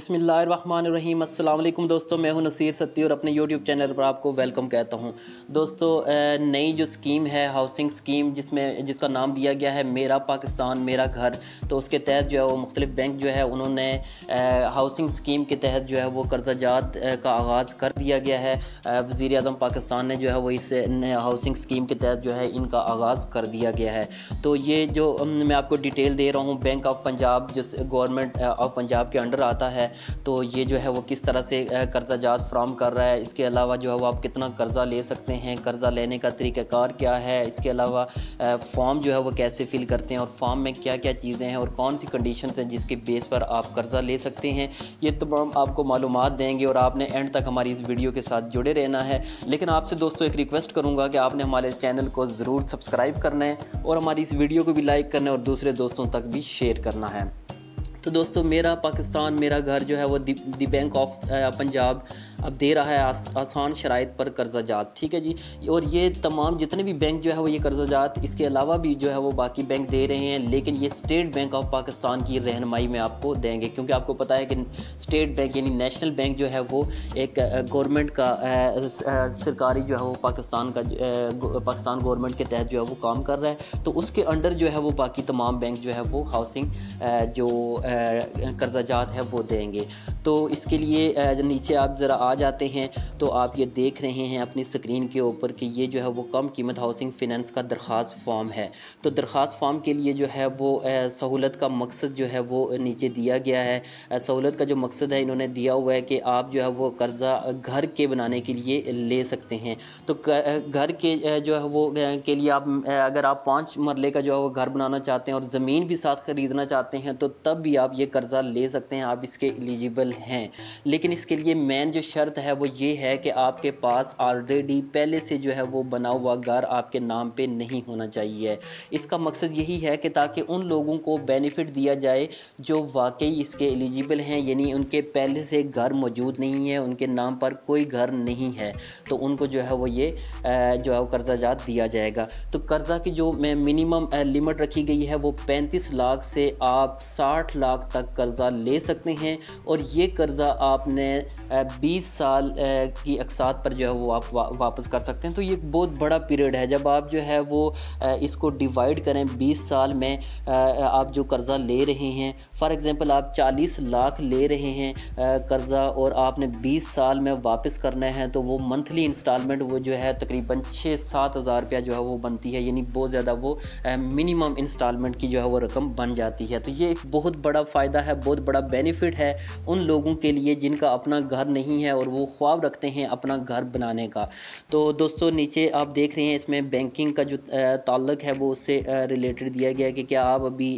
बिस्मिल्लाहिर्रहमानिर्रहीम। अस्सलाम वालेकुम दोस्तों, मैं हूं नसीर सत्ती और अपने यूट्यूब चैनल पर आपको वेलकम कहता हूं। दोस्तों, नई जो स्कीम है हाउसिंग स्कीम जिसका नाम दिया गया है मेरा पाकिस्तान मेरा घर, तो उसके तहत जो है वो मुख्तलिफ बैंक जो है उन्होंने हाउसिंग स्कीम के तहत जो है वो कर्जाजात का आगाज़ कर दिया गया है। वज़ीर आज़म पाकिस्तान ने जो है वो इस हाउसिंग स्कीम के तहत जो है इनका आगाज़ कर दिया गया है। तो ये जो मैं आपको डिटेल दे रहा हूँ, बैंक ऑफ पंजाब जो गवर्नमेंट ऑफ पंजाब के अंडर आता है, तो ये जो है वो किस तरह से कर्जाजात फ्राहम कर रहा है। इसके अलावा जो है वो आप कितना कर्ज़ा ले सकते हैं, कर्ज़ा लेने का तरीक़ाकार क्या है, इसके अलावा फॉर्म जो है वो कैसे फ़िल करते हैं और फॉर्म में क्या क्या चीज़ें हैं और कौन सी कंडीशन हैं जिसके बेस पर आप कर्ज़ा ले सकते हैं, ये तमाम आपको मालूमात देंगे और आपने एंड तक हमारी इस वीडियो के साथ जुड़े रहना है। लेकिन आपसे दोस्तों एक रिक्वेस्ट करूँगा कि आपने हमारे चैनल को ज़रूर सब्सक्राइब करना है और हमारी इस वीडियो को भी लाइक करना है और दूसरे दोस्तों तक भी शेयर करना है। तो दोस्तों, मेरा पाकिस्तान मेरा घर जो है वो दी बैंक ऑफ पंजाब अब दे रहा है आसान शराइत पर कर्जाजात, ठीक है जी। और ये तमाम जितने भी बैंक जो है वो ये कर्जाजात इसके अलावा भी जो है वो बाकी बैंक दे रहे हैं, लेकिन ये स्टेट बैंक ऑफ पाकिस्तान की रहनुमाई में आपको देंगे, क्योंकि आपको पता है कि स्टेट बैंक यानी नेशनल बैंक जो है वो एक गवर्नमेंट का सरकारी जो है वो पाकिस्तान गवर्नमेंट के तहत जो है वो काम कर रहा है। तो उसके अंडर जो है वो बाकी तमाम बैंक जो है वो हाउसिंग जो कर्जाजात है वो देंगे। तो इसके लिए नीचे आप ज़रा आ जाते हैं तो आप ये देख रहे हैं अपनी स्क्रीन के ऊपर कि ये जो है वो कम कीमत हाउसिंग फ़िनेंस का दरख्वास्त फॉर्म है। तो दरख्वास्त फॉर्म के लिए जो है वो सहूलत का मकसद जो है वो नीचे दिया गया है। सहूलत का जो मकसद है इन्होंने दिया हुआ है कि आप जो है वो कर्ज़ा घर के बनाने के लिए ले सकते हैं। तो घर के जो है वो के लिए आप अगर आप 5 मरले का जो है वो घर बनाना चाहते हैं और ज़मीन भी साथ ख़रीदना चाहते हैं तो तब भी आप ये कर्ज़ा ले सकते हैं, आप इसके एलिजिबल हैं। लेकिन इसके लिए मेन जो शर्त है वो ये है कि आपके पास ऑलरेडी पहले से जो है वो बना हुआ घर आपके नाम पे नहीं होना चाहिए। इसका मकसद यही है कि ताकि उन लोगों को बेनिफिट दिया जाए जो वाकई इसके एलिजिबल हैं, यानी उनके पहले से घर मौजूद नहीं है, उनके नाम पर कोई घर नहीं है, तो उनको जो है वो ये जो है वो कर्जाजात दिया जाएगा। तो कर्ज़ा की जो मिनिमम लिमिट रखी गई है वो 35 लाख से आप 60 लाख तक कर्ज़ा ले सकते हैं और ये कर्ज़ा आपने 20 साल की अक़सात पर जो है वो आप वापस कर सकते हैं। तो ये एक बहुत बड़ा पीरियड है। जब आप जो है वो इसको डिवाइड करें 20 साल में, आप जो कर्ज़ा ले रहे हैं, फॉर एग्ज़ाम्पल आप 40 लाख ले रहे हैं कर्ज़ा और आपने 20 साल में वापस करना है, तो वो मंथली इंस्टॉलमेंट वो जो है तकरीबन 6-7 हज़ार रुपया जो है वो बनती है, यानी बहुत ज़्यादा वो मिनिमम इंस्टॉलमेंट की जो है वो रकम बन जाती है। तो ये एक बहुत बड़ा फ़ायदा है, बहुत बड़ा बेनिफिट है उन लोगों के लिए जिनका अपना घर नहीं है और वो ख्वाब रखते हैं अपना घर बनाने का। तो दोस्तों नीचे आप देख रहे हैं इसमें बैंकिंग का जो ताल्लुक़ है वो उससे रिलेटेड दिया गया है कि क्या आप अभी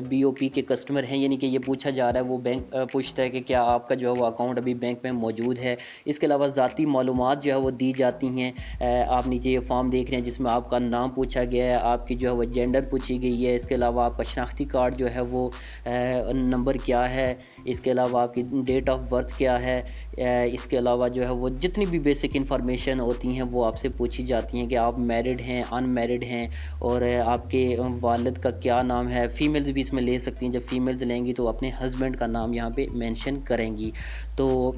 BOP के कस्टमर हैं, यानी कि ये पूछा जा रहा है, वो बैंक पूछता है कि क्या आपका जो है वो अकाउंट अभी बैंक में मौजूद है। इसके अलावा ज़ाती मालूमात जो है वो दी जाती हैं। आप नीचे ये फॉर्म देख रहे हैं जिसमें आपका नाम पूछा गया है, आपकी जो है वो जेंडर पूछी गई है, इसके अलावा आपका शनाख्ती कार्ड जो है वो नंबर क्या है, इसके अलावा आपकी डेट ऑफ बर्थ क्या है, इसके अलावा जो है वो जितनी भी बेसिक इन्फॉर्मेशन होती हैं वो आपसे पूछी जाती हैं कि आप मैरिड हैं, अनमैरिड हैं और आपके वालिद का क्या नाम है। फ़ीमेल्स भी इसमें ले सकती हैं, जब फीमेल्स लेंगी तो अपने हस्बैंड का नाम यहाँ पे मेंशन करेंगी। तो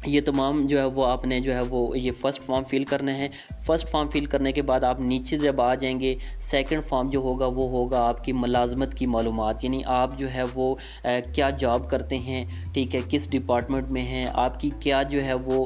ये तमाम जो है वो आपने जो है वो ये फ़र्स्ट फॉर्म फिल करना है। फ़र्स्ट फॉर्म फिल करने के बाद आप नीचे जब आ जाएंगे, सेकंड फॉर्म जो होगा वो होगा आपकी मुलाजमत की मालूमात, यानी आप जो है वो क्या जॉब करते हैं, ठीक है, किस डिपार्टमेंट में हैं, आपकी क्या जो है वो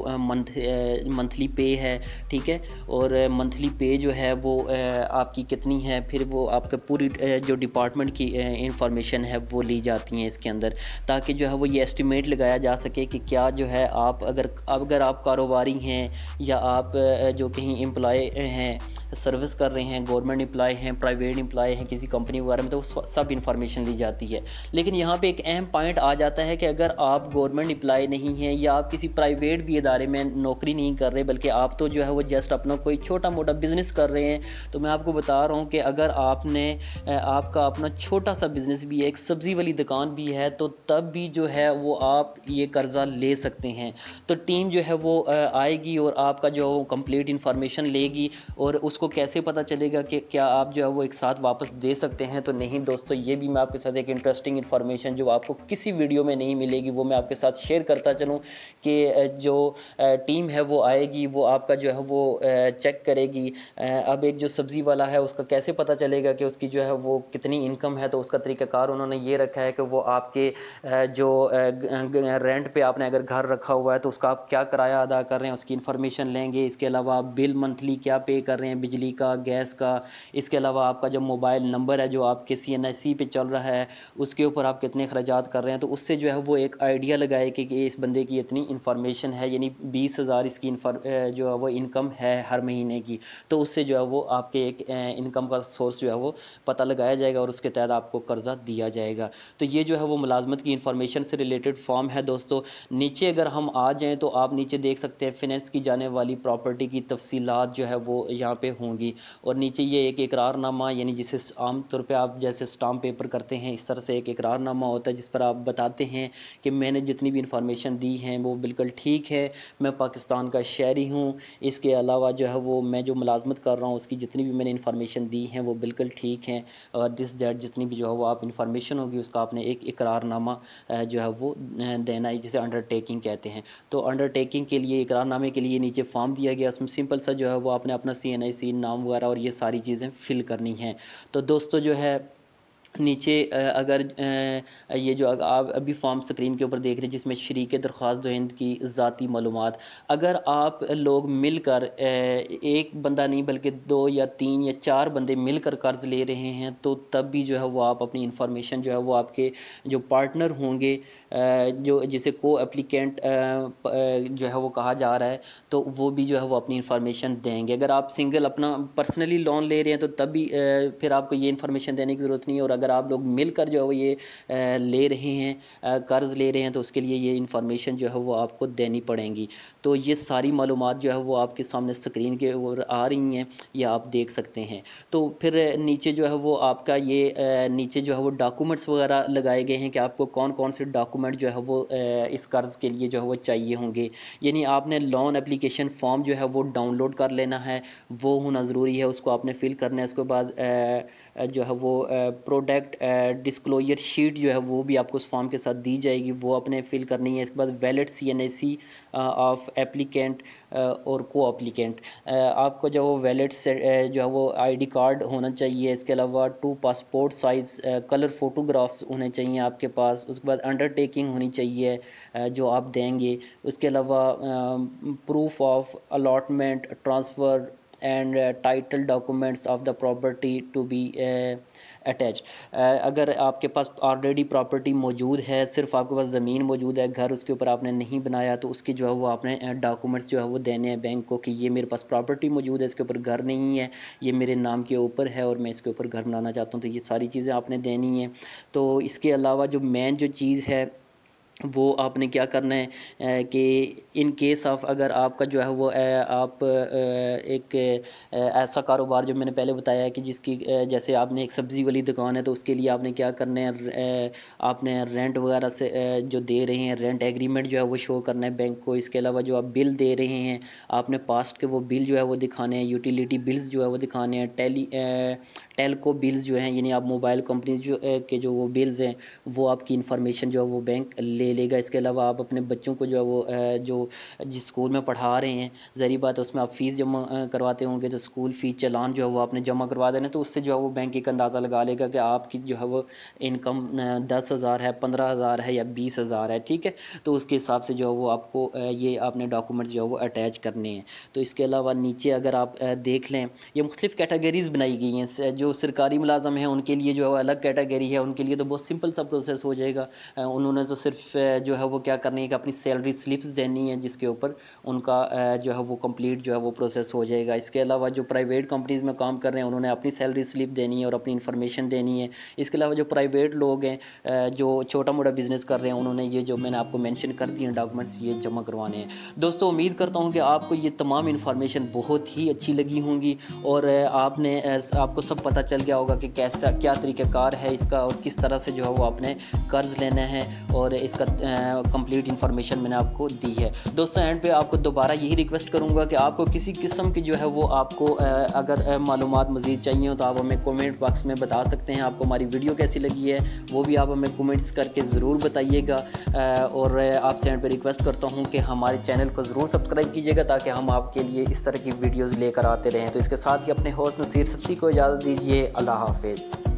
मंथली पे है, ठीक है, और मंथली पे जो है वो आपकी कितनी है, फिर वो आपका पूरी जो डिपार्टमेंट की इंफॉर्मेशन है वो ली जाती हैं इसके अंदर, ताकि जो है वो ये एस्टिमेट लगाया जा सके कि क्या जो है आप अगर आप कारोबारी हैं या आप जो कहीं एम्प्लॉय हैं, सर्विस कर रहे हैं, गवर्नमेंट एम्प्लॉय हैं, प्राइवेट एम्प्लॉय हैं किसी कंपनी वगैरह में, तो सब इन्फॉर्मेशन ली जाती है। लेकिन यहाँ पे एक अहम पॉइंट आ जाता है कि अगर आप गवर्नमेंट एम्प्लॉय नहीं हैं या आप किसी प्राइवेट भी इदारे में नौकरी नहीं कर रहे, बल्कि आप तो जो है वो जस्ट अपना कोई छोटा मोटा बिज़नेस कर रहे हैं, तो मैं आपको बता रहा हूँ कि अगर आपका अपना छोटा सा बिज़नेस भी है, एक सब्ज़ी वाली दुकान भी है, तो तब भी जो है वो आप ये कर्ज़ा ले सकते हैं। तो टीम जो है वो आएगी और आपका जो कंप्लीट इन्फॉर्मेशन लेगी, और उसको कैसे पता चलेगा कि क्या आप जो है वो एक साथ वापस दे सकते हैं तो नहीं। दोस्तों ये भी मैं आपके साथ एक इंटरेस्टिंग इन्फॉर्मेशन जो आपको किसी वीडियो में नहीं मिलेगी वो मैं आपके साथ शेयर करता चलूँ कि जो टीम है वो आएगी, वो आपका जो है वो चेक करेगी। अब एक जो सब्ज़ी वाला है उसका कैसे पता चलेगा कि उसकी जो है वो कितनी इनकम है, तो उसका तरीक़ाकार उन्होंने ये रखा है कि वो आपके जो रेंट पे आपने अगर घर रखा हुआ है तो उसका आप क्या किराया अदा कर रहे हैं उसकी इन्फॉर्मेशन लेंगे। इसके अलावा आप बिल मंथली क्या पे कर रहे हैं, बिजली का, गैस का। इसके अलावा आपका जो मोबाइल नंबर है जो आपके CNIC पे चल रहा है उसके ऊपर आप कितने खर्चात कर रहे हैं, तो उससे जो है वो एक आइडिया लगाए कि इस बंदे की इतनी इन्फॉर्मेशन है, यानी 20,000 इसकी जो है वो इनकम है हर महीने की। तो उससे जो है वो आपके एक इनकम का सोर्स जो है वो पता लगाया जाएगा और उसके तहत आपको कर्जा दिया जाएगा। तो ये जो है वो मुलाजमत की इन्फॉर्मेशन से रिलेटेड फॉर्म है दोस्तों। नीचे अगर हम आ जाएँ तो आप नीचे देख सकते हैं फिनेंस की जाने वाली प्रॉपर्टी की तफसीलात जो है वो यहाँ पे होंगी, और नीचे ये एक इकरारनामा, यानी जिसे आम तौर पे आप जैसे स्टाम्प पेपर करते हैं इस तरह से एक इकरारनामा होता है जिस पर आप बताते हैं कि मैंने जितनी भी इंफॉर्मेशन दी है वो बिल्कुल ठीक है, मैं पाकिस्तान का शहरी हूँ। इसके अलावा जो है वो मैं जो मुलाजमत कर रहा हूँ उसकी जितनी भी मैंने इन्फॉर्मेशन दी है वो बिल्कुल ठीक है, और दिस दैट जितनी भी जो है वो आप इन्फॉर्मेशन होगी उसका आपने एक इकरारनामा जो है वो देना है, जिसे अंडरटेकिंग कहते हैं। तो अंडरटेकिंग के लिए, इकरारनामे के लिए नीचे फॉर्म दिया गया, उसमें सिंपल सा जो है वो आपने अपना CNIC नाम वगैरह और ये सारी चीज़ें फिल करनी हैं। तो दोस्तों जो है नीचे अगर ये जो आप अभी फॉर्म स्क्रीन के ऊपर देख रहे हैं जिसमें शरीक दरख्वास्त दहिंद की ज़ाती मालूमात, अगर आप लोग मिलकर एक बंदा नहीं बल्कि 2 या 3 या 4 बंदे मिलकर कर्ज ले रहे हैं तो तब भी जो है वो आप अपनी इन्फॉर्मेशन जो है वो आपके जो पार्टनर होंगे, जो जिसे को एप्लीकेंट जो है वो कहा जा रहा है, तो वो भी जो है वो अपनी इन्फॉर्मेशन देंगे। अगर आप सिंगल अपना पर्सनली लोन ले रहे हैं तो तब भी फिर आपको ये इन्फॉर्मेशन देने की ज़रूरत नहीं है, और अगर आप लोग मिलकर जो है वो ये ले रहे हैं, कर्ज़ ले रहे हैं, तो उसके लिए ये इन्फॉर्मेशन जो है वो आपको देनी पड़ेंगी। तो ये सारी मालूमात जो है वो आपके सामने स्क्रीन के ऊपर आ रही हैं, ये आप देख सकते हैं। तो फिर नीचे जो है वो आपका ये नीचे जो है वो डॉक्यूमेंट्स वगैरह लगाए गए हैं कि आपको कौन कौन से डॉक्यूमेंट जो है वो इस कर्ज़ के लिए जो है वो चाहिए होंगे। यानी आपने लोन एप्लीकेशन फॉर्म जो है वो डाउनलोड कर लेना है, वो होना ज़रूरी है, उसको आपने फिल करना है। उसके बाद जो है वो प्रोडक्ट डिस्क्लोजर शीट जो है वो भी आपको उस फॉर्म के साथ दी जाएगी, वो आपने फिल करनी है। इसके बाद वैलिड CNIC ऑफ एप्लीकेंट और को एप्लीकेंट, आपको जो वो वैलिड जो है वो ID कार्ड होना चाहिए। इसके अलावा 2 पासपोर्ट साइज़ कलर फ़ोटोग्राफ्स होने चाहिए आपके पास। उसके बाद अंडरटेकिंग होनी चाहिए जो आप देंगे। उसके अलावा proof of allotment, transfer and title documents of the property to be attach. अगर आपके पास ऑलरेडी प्रॉपर्टी मौजूद है, सिर्फ आपके पास ज़मीन मौजूद है, घर उसके ऊपर आपने नहीं बनाया, तो उसकी जो है वो आपने डॉक्यूमेंट्स जो है वो देने हैं बैंक को कि ये मेरे पास प्रॉपर्टी मौजूद है, इसके ऊपर घर नहीं है, ये मेरे नाम के ऊपर है और मैं इसके ऊपर घर बनाना चाहता हूँ। तो ये सारी चीज़ें आपने देनी है। तो इसके अलावा जो मेन जो चीज़ है वो आपने क्या करना है कि इन केस ऑफ अगर आपका जो है वो आप एक ऐसा कारोबार जो मैंने पहले बताया है कि जिसकी जैसे आपने एक सब्ज़ी वाली दुकान है, तो उसके लिए आपने क्या करना है, आपने रेंट वगैरह से जो दे रहे हैं रेंट एग्रीमेंट जो है वो शो करना है बैंक को। इसके अलावा जो आप बिल दे रहे हैं आपने पास्ट के वो बिल जो है वो दिखाने हैं, यूटिलिटी बिल्स जो है वो दिखाने हैं, टेलको बिल्स जो हैं, यानी आप मोबाइल कंपनीज जो के जो वो बिल्स हैं वो आपकी इन्फॉर्मेशन जो है वो बैंक ले लेगा। इसके अलावा आप अपने बच्चों को जो है वो जो जिस स्कूल में पढ़ा रहे हैं, ज़ाहिर बात है उसमें आप फ़ीस जमा करवाते होंगे, तो स्कूल फ़ी चालान जो है वो आपने जमा करवा देना, तो उससे जो है वो बैंक एक अंदाज़ा लगा लेगा कि आपकी जो है वो इनकम 10,000 है, 15,000 है या 20,000 है, ठीक है। तो उसके हिसाब से जो है वो आपको ये आपने डॉक्यूमेंट्स जो है वो अटैच करने हैं। तो इसके अलावा नीचे अगर आप देख लें, ये मुख्तलिफ़ कैटेगरीज़ बनाई गई हैं। जो सरकारी मुलाजम हैं उनके लिए जो है अलग कैटेगरी है, उनके लिए तो बहुत सिंपल सा प्रोसेस हो जाएगा। उन्होंने तो सिर्फ जो है वो क्या करनी है कि अपनी सैलरी स्लिप्स देनी है जिसके ऊपर उनका जो है वो कंप्लीट जो है वो प्रोसेस हो जाएगा। इसके अलावा जो प्राइवेट कंपनीज़ में काम कर रहे हैं उन्होंने अपनी सैलरी स्लिप देनी है और अपनी इन्फॉर्मेशन देनी है। इसके अलावा जो प्राइवेट लोग हैं जो छोटा मोटा बिज़नेस कर रहे हैं उन्होंने ये जो मैंने आपको मेंशन कर दिए डॉक्यूमेंट्स ये जमा करवाने हैं। दोस्तों उम्मीद करता हूँ कि आपको ये तमाम इन्फॉर्मेशन बहुत ही अच्छी लगी होंगी और आपको सब पता चल गया होगा कि कैसा क्या तरीक़ाकार है इसका और किस तरह से जो है वो आपने कर्ज़ लेना है और इसका कंप्लीट इन्फॉर्मेशन मैंने आपको दी है। दोस्तों एंड पे आपको दोबारा यही रिक्वेस्ट करूँगा कि आपको किसी किस्म की जो है वो आपको अगर मालूमात मज़ीद चाहिए हो तो आप हमें कमेंट बॉक्स में बता सकते हैं। आपको हमारी वीडियो कैसी लगी है वो भी आप हमें कमेंट्स करके ज़रूर बताइएगा। और आपसे एंड पे रिक्वेस्ट करता हूँ कि हमारे चैनल को ज़रूर सब्सक्राइब कीजिएगा ताकि हम आपके लिए इस तरह की वीडियोज़ लेकर आते रहें। तो इसके साथ ही अपने होस्ट नसीर सत्ती को इजाज़त दीजिए। अल्लाह हाफिज़।